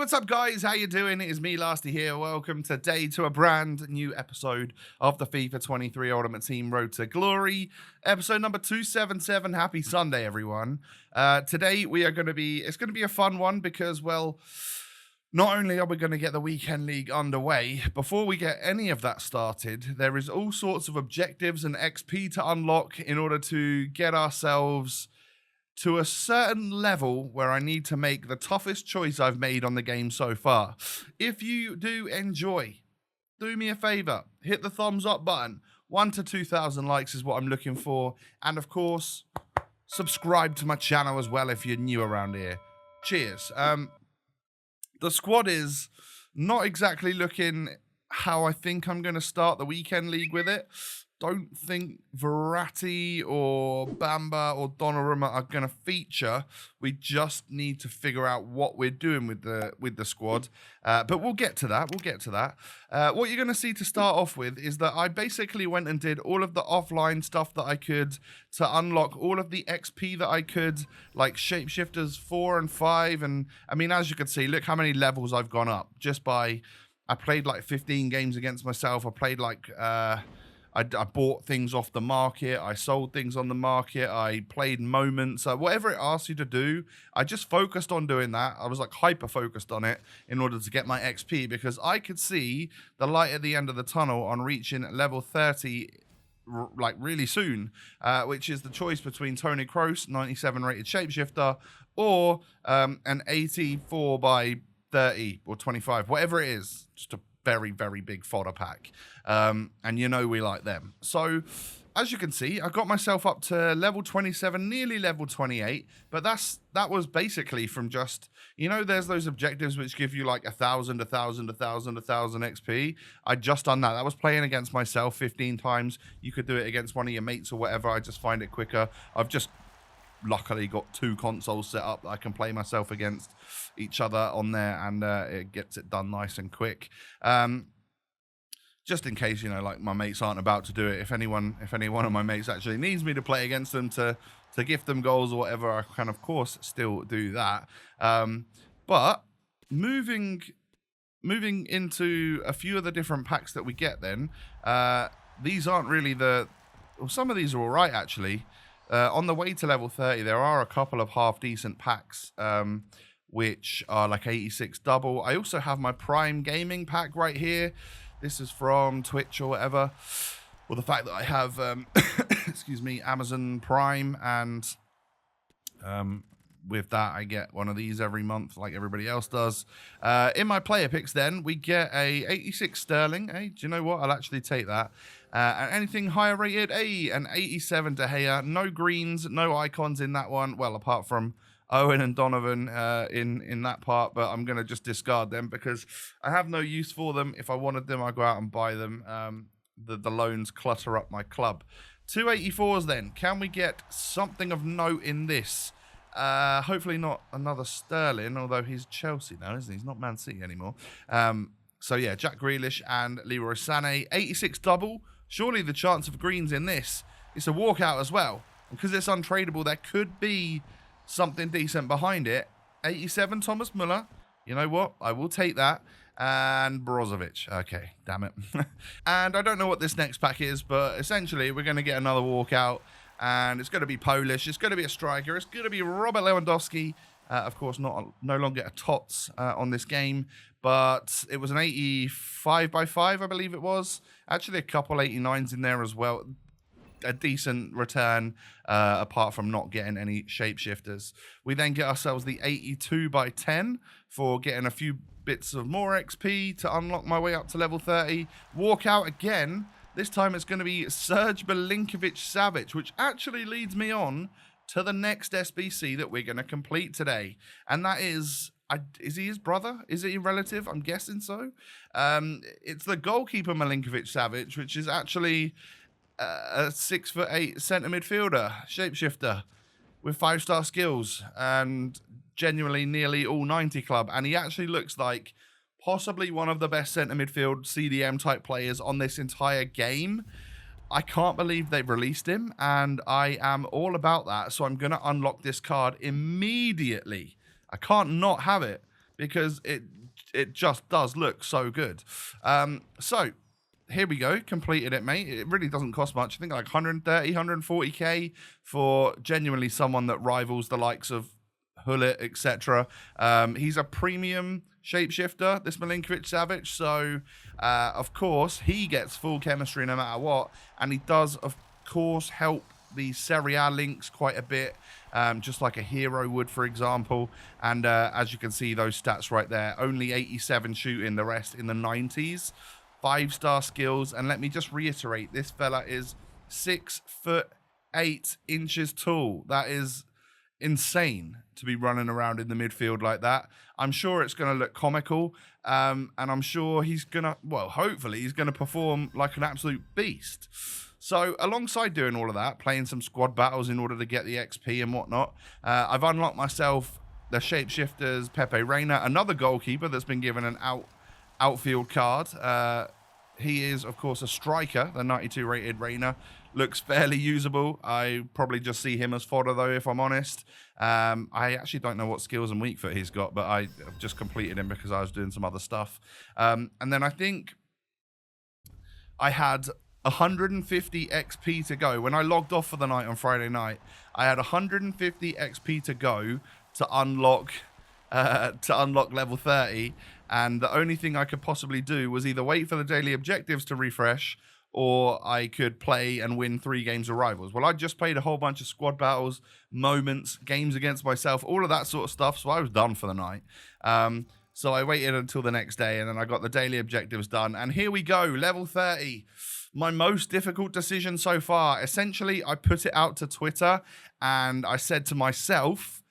what's up, guys? How you doing? It is me, Lasty here. Welcome today to a brand new episode of the FIFA 23 Ultimate Team Road to Glory, episode number 277. Happy Sunday, everyone. Today we are going to be, it's going to be a fun one because, well, not only are we going to get the weekend league underway, before we get any of that started, there is all sorts of objectives and XP to unlock in order to get ourselves to a certain level where I need to make the toughest choice I've made on the game so far. If you do enjoy, do me a favor, hit the thumbs up button. 1,000 to 2,000 likes is what I'm looking for. And of course, subscribe to my channel as well if you're new around here. Cheers. The squad is not exactly looking how I think I'm going to start the weekend league with it. Don't think Verratti or Bamba or Donnarumma are going to feature. We just need to figure out what we're doing with the squad. But we'll get to that. What you're going to see to start off with is that I basically went and did all of the offline stuff that I could to unlock all of the XP that I could, like Shapeshifters 4 and 5. And I mean, as you can see, look how many levels I've gone up just by, I played like 15 games against myself. I played like, I bought things off the market. I sold things on the market. I played moments. Whatever it asks you to do, I just focused on doing that. I was like hyper-focused on it in order to get my XP because I could see the light at the end of the tunnel on reaching level 30 like really soon, which is the choice between Tony Kroos, 97 rated Shapeshifter, or an 84 by 30 or 25, whatever it is, just a very, very big fodder pack. And you know we like them. So, as you can see, I got myself up to level 27, nearly level 28. But that was basically from just, you know, there's those objectives which give you like 1,000, 1,000, 1,000, 1,000 XP. I'd just done that. That was playing against myself 15 times. You could do it against one of your mates or whatever. I just find it quicker. I've just luckily got 2 consoles set up that I can play myself against each other on there, and it gets it done nice and quick. Just in case, you know, like my mates aren't about to do it. If any one of my mates actually needs me to play against them to gift them goals or whatever, I can of course still do that. But moving into a few of the different packs that we get, then these aren't really some of these are all right actually. On the way to level 30, there are a couple of half-decent packs, which are like 86 double. I also have my Prime Gaming pack right here. This is from Twitch or whatever. Well, the fact that I have, excuse me, Amazon Prime, and with that, I get one of these every month like everybody else does. In my player picks, then, we get a 86 Sterling. Hey, do you know what? I'll actually take that. And anything higher rated, an 87 De Gea. No greens, no icons in that one. Well, apart from Owen and Donovan in that part, but I'm going to just discard them because I have no use for them. If I wanted them, I'd go out and buy them. The loans clutter up my club. 284s then. Can we get something of note in this? Hopefully not another Sterling, although he's Chelsea now, isn't he? He's not Man City anymore. So yeah, Jack Grealish and Leroy Sané. 86 double. Surely the chance of greens in this is a walkout as well. Because it's untradeable, there could be something decent behind it. 87 Thomas Müller. You know what? I will take that. And Brozovic. Okay, damn it. And I don't know what this next pack is, but essentially we're going to get another walkout. And it's going to be Polish. It's going to be a striker. It's going to be Robert Lewandowski. Of course, no longer a TOTS on this game. But it was an 85 by 5, I believe it was. Actually, a couple 89s in there as well. A decent return, apart from not getting any shapeshifters. We then get ourselves the 82 by 10 for getting a few bits of more XP to unlock my way up to level 30. Walk out again. This time it's going to be Serge Milinkovic-Savic, which actually leads me on to the next SBC that we're going to complete today. And that is he his brother? Is he a relative? I'm guessing so. It's the goalkeeper Milinkovic-Savic, which is actually a 6'8" centre midfielder, shapeshifter, with 5-star skills and genuinely nearly all 90 club. And he actually looks like possibly one of the best centre midfield CDM type players on this entire game. I can't believe they've released him, and I am all about that. So I'm going to unlock this card immediately. I can't not have it. because it just does look so good. So here we go, completed it, mate. It really doesn't cost much. I think like 130, 140k for genuinely someone that rivals the likes of Hullet, etc. He's a premium shapeshifter, this Milinkovic-Savic, so of course he gets full chemistry no matter what, and he does of course help the Serie A links quite a bit, just like a hero would, for example. And as you can see, those stats right there, only 87 shooting, the rest in the 90s. 5-star skills, and let me just reiterate, this fella is 6'8" tall. That is insane to be running around in the midfield like that. I'm sure it's going to look comical, and I'm sure he's going to, well, hopefully he's going to perform like an absolute beast. So alongside doing all of that, playing some squad battles in order to get the XP and whatnot, I've unlocked myself the Shapeshifters Pepe Reina, another goalkeeper that's been given an outfield card. He is, of course, a striker. The 92 rated Reina looks fairly usable. I probably just see him as fodder, though, if I'm honest. I actually don't know what skills and weak foot he's got, but I just completed him because I was doing some other stuff. And then I think I had 150 XP to go. When I logged off for the night on Friday night, I had 150 XP to go to unlock level 30, and the only thing I could possibly do was either wait for the daily objectives to refresh, or I could play and win 3 games of rivals. Well, I just played a whole bunch of squad battles, moments, games against myself, all of that sort of stuff, so I was done for the night. So I waited until the next day, and then I got the daily objectives done, and here we go, level 30. My most difficult decision so far. Essentially, I put it out to Twitter, and I said to myself,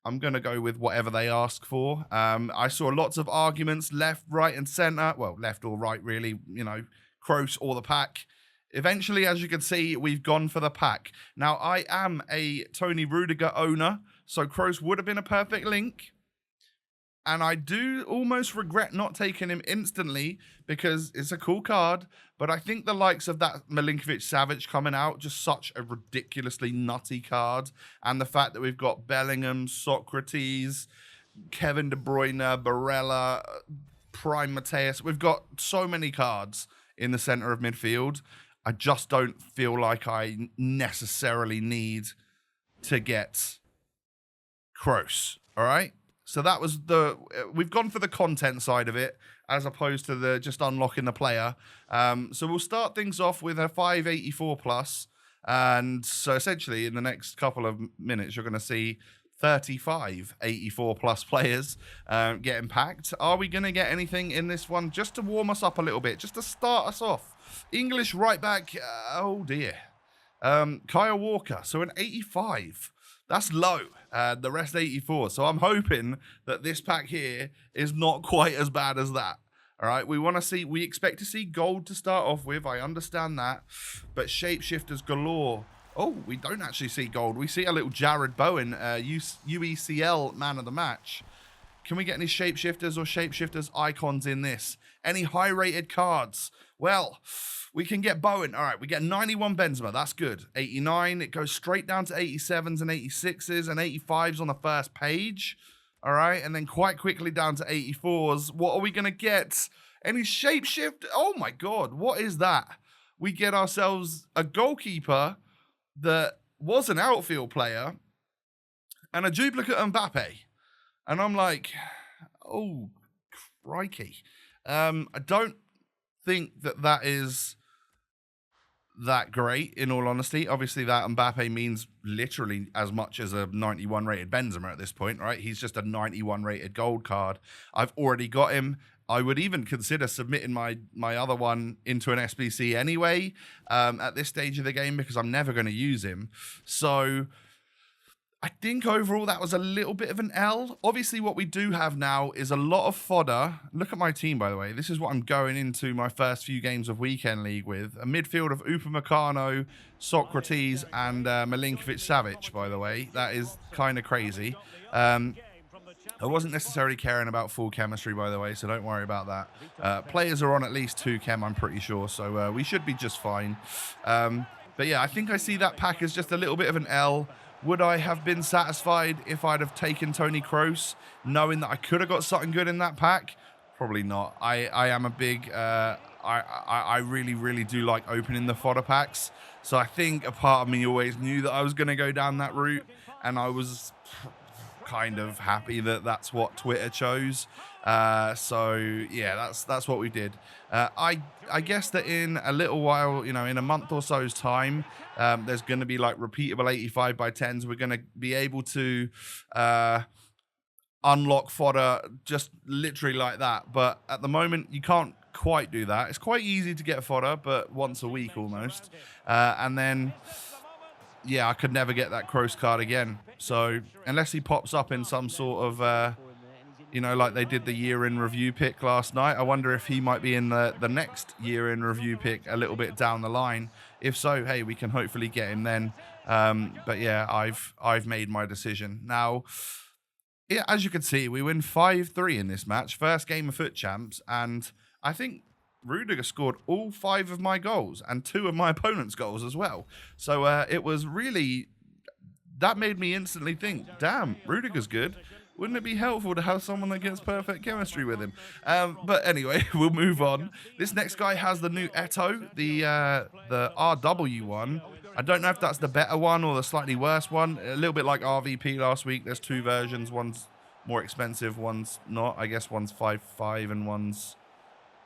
I'm going to go with whatever they ask for. I saw lots of arguments, left, right, and center. Well, left or right, really, you know, kroos or the pack. Eventually, as you can see, we've gone for the pack. Now, I am a Tony Rudiger owner, so kroos would have been a perfect link. And I do almost regret not taking him instantly because it's a cool card. But I think the likes of that Milinkovic-Savic coming out, just such a ridiculously nutty card. And the fact that we've got Bellingham, Socrates, Kevin De Bruyne, Barella, Prime Mateus. We've got so many cards in the center of midfield. I just don't feel like I necessarily need to get kroos. All right? So that was we've gone for the content side of it as opposed to the just unlocking the player. So we'll start things off with a 584 plus. And so essentially in the next couple of minutes, you're going to see 35 84 plus players getting packed. Are we going to get anything in this one just to warm us up a little bit, just to start us off? English right back. Oh dear. Kyle Walker. So an 85. That's low. The rest 84. So I'm hoping that this pack here is not quite as bad as that. All right. We expect to see gold to start off with. I understand that. But shapeshifters galore. Oh, we don't actually see gold. We see a little Jared Bowen, UECL man of the match. Can we get any shapeshifters or shapeshifters icons in this? Any high rated cards? Well, we can get Bowen. All right, we get 91 Benzema. That's good. 89. It goes straight down to 87s and 86s and 85s on the first page. All right, and then quite quickly down to 84s. What are we going to get? Any shapeshift? Oh, my God. What is that? We get ourselves a goalkeeper that was an outfield player and a duplicate Mbappe. And I'm like, oh, crikey. I don't think that is that great, in all honesty. Obviously, that Mbappe means literally as much as a 91 rated Benzema at this point, right? He's just a 91 rated gold card. I've already got him. I would even consider submitting my other one into an SBC anyway at this stage of the game because I'm never going to use him. So I think overall that was a little bit of an L. Obviously, what we do have now is a lot of fodder. Look at my team, by the way. This is what I'm going into my first few games of Weekend League with. A midfield of Upamecano, Socrates, and Milinkovic-Savic, by the way. That is kind of crazy. I wasn't necessarily caring about full chemistry, by the way, so don't worry about that. Players are on at least 2 chem, I'm pretty sure, so we should be just fine. But yeah, I think I see that pack as just a little bit of an L. Would I have been satisfied if I'd have taken Tony Kroos, knowing that I could have got something good in that pack? Probably not. I am a big, I really, really do like opening the fodder packs. So I think a part of me always knew that I was going to go down that route, and I was kind of happy that that's what Twitter chose. So yeah, that's what we did. I guess that in a little while, you know, in a month or so's time, there's going to be like repeatable 85 by 10s. We're going to be able to unlock fodder just literally like that. But at the moment, you can't quite do that. It's quite easy to get fodder, but once a week almost. And then, yeah, I could never get that Kroos card again. So unless he pops up in some sort of, you know, like they did the year in review pick last night, I wonder if he might be in the next year in review pick a little bit down the line. If so, hey, we can hopefully get him then. But yeah, I've made my decision. Now, yeah, as you can see, we win 5-3 in this match. First game of Foot Champs, and I think Rudiger scored all 5 of my goals and 2 of my opponent's goals as well. So it was really, that made me instantly think, damn, Rudiger's good. Wouldn't it be helpful to have someone that gets perfect chemistry with him? But anyway, we'll move on. This next guy has the new Eto, the RW one. I don't know if that's the better one or the slightly worse one. A little bit like RVP last week. There's 2 versions. One's more expensive, one's not. I guess one's 5.5 and one's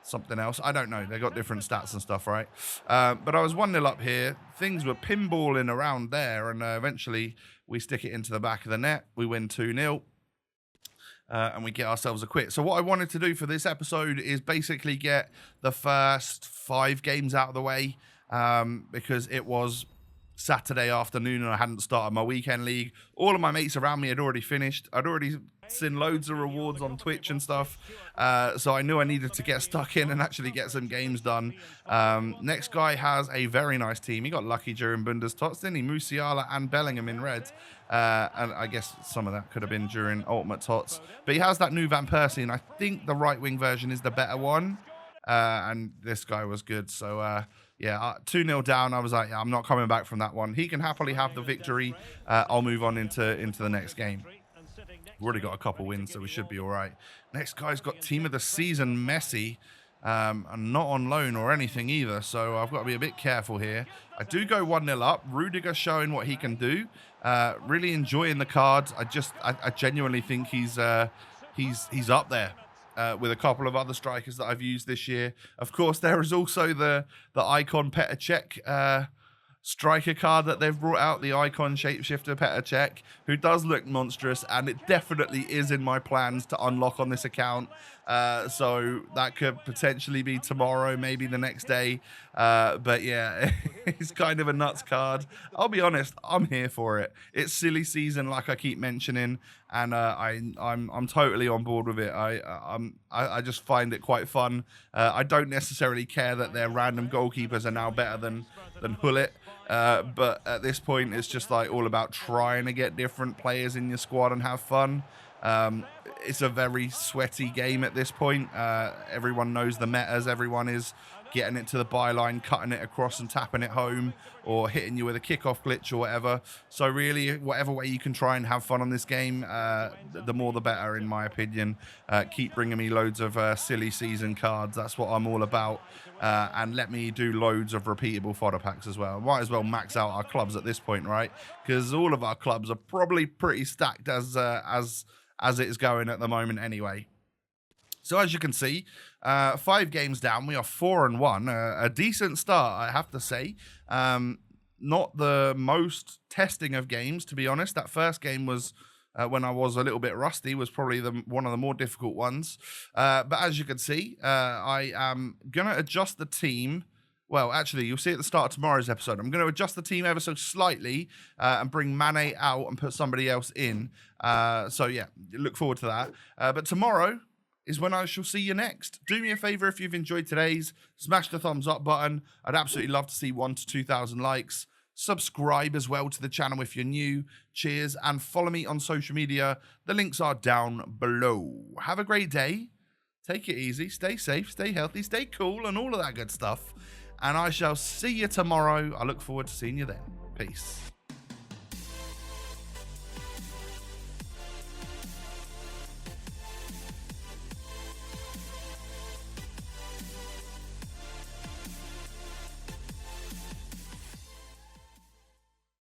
something else. I don't know. They got different stats and stuff, right? But I was 1-0 up here. Things were pinballing around there, and eventually we stick it into the back of the net. We win 2-0. And we get ourselves a quit. So what I wanted to do for this episode is basically get the first 5 games out of the way, because it was Saturday afternoon and I hadn't started my weekend league. All of my mates around me had already finished. I'd already seen loads of rewards on Twitch and stuff. So I knew I needed to get stuck in and actually get some games done. Next guy has a very nice team. He got lucky during Bundestats, didn't he? Musiala and Bellingham in red. And I guess some of that could have been during Ultimate Tots. But he has that new Van Persie, and I think the right wing version is the better one. And this guy was good. So, yeah, 2-0 down. I was like, yeah, I'm not coming back from that one. He can happily have the victory. I'll move on into the next game. We've already got a couple wins, so we should be all right. Next guy's got Team of the Season, Messi. And not on loan or anything either, so I've got to be a bit careful here. I do go 1-0 up. Rudiger showing what he can do. Really enjoying the cards. I genuinely think he's up there with a couple of other strikers that I've used this year. Of course, there is also the Icon Petr Cech striker card that they've brought out, the Icon Shapeshifter Petr Cech, who does look monstrous, and it definitely is in my plans to unlock on this account. So that could potentially be tomorrow, maybe the next day. But yeah, it's kind of a nuts card. I'll be honest, I'm here for it. It's silly season, like I keep mentioning, and I'm totally on board with it. I just find it quite fun. I don't necessarily care that their random goalkeepers are now better than Hullet. But at this point, it's just like all about trying to get different players in your squad and have fun. It's a very sweaty game at this point. Everyone knows the metas. Everyone is getting it to the byline, cutting it across and tapping it home, or hitting you with a kickoff glitch or whatever. So really, whatever way you can try and have fun on this game, the more the better, in my opinion. Keep bringing me loads of silly season cards. That's what I'm all about. And let me do loads of repeatable fodder packs as well. Might as well max out our clubs at this point, right? Because all of our clubs are probably pretty stacked as it is going at the moment anyway. So as you can see, 5 games down, we are 4-1. A decent start, I have to say. Not the most testing of games, to be honest. That first game was, when I was a little bit rusty, was probably one of the more difficult ones. But as you can see, I am going to adjust the team. Well, actually, you'll see at the start of tomorrow's episode, I'm going to adjust the team ever so slightly and bring Mane out and put somebody else in. So, yeah, look forward to that. But tomorrow is when I shall see you next. Do me a favor if you've enjoyed today's. Smash the thumbs up button. I'd absolutely love to see 1,000 to 2,000 likes. Subscribe as well to the channel if you're new. Cheers. And follow me on social media. The links are down below. Have a great day. Take it easy. Stay safe. Stay healthy. Stay cool and all of that good stuff. And I shall see you tomorrow. I look forward to seeing you then. Peace.